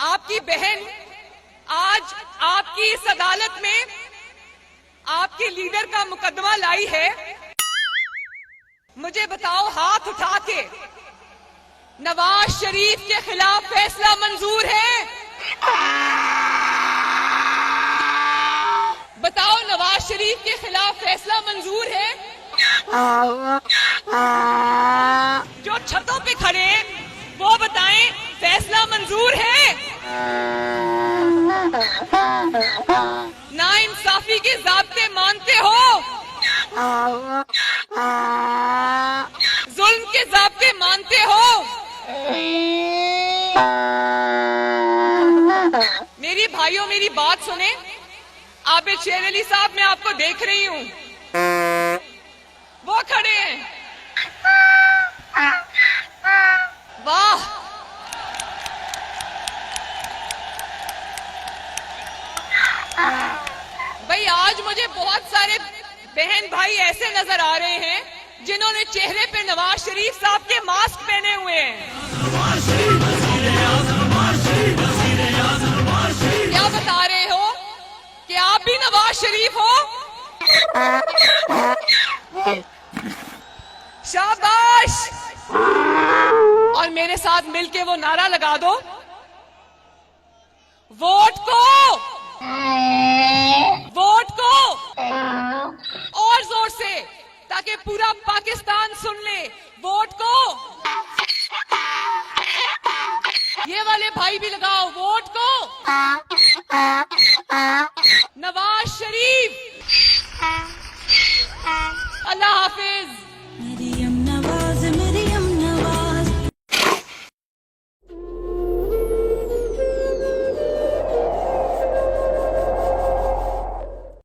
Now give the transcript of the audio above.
आपकी बहन आज आपकी इस अदालत में आपके लीडर का मुकदमा लाई है। मुझे बताओ, हाथ उठा के नवाज शरीफ के खिलाफ फैसला मंजूर है? बताओ, नवाज शरीफ के खिलाफ फैसला मंजूर है? जो छतों पे खड़े वो बताएं, फैसला मंजूर है? नाइंसाफी के ज़ाब्ते मानते हो? जुल्म के ज़ाब्ते मानते हो? मेरी भाइयों, मेरी बात सुने। आबिद शेर अली साहब, मैं आपको देख रही हूँ, वो खड़े हैं। वाह, भाई आज मुझे बहुत सारे बहन भाई ऐसे नजर आ रहे हैं जिन्होंने चेहरे पे नवाज शरीफ साहब के मास्क पहने हुए हैं। क्या बता रहे हो कि आप भी नवाज शरीफ हो? शाबाश। और मेरे साथ मिलके वो नारा लगा दो, वोट को, वोट को, और जोर से, ताकि पूरा पाकिस्तान सुन ले, वोट को। ये वाले भाई भी लगाओ, वोट को। नवाज शरीफ। अल्लाह हाफिज।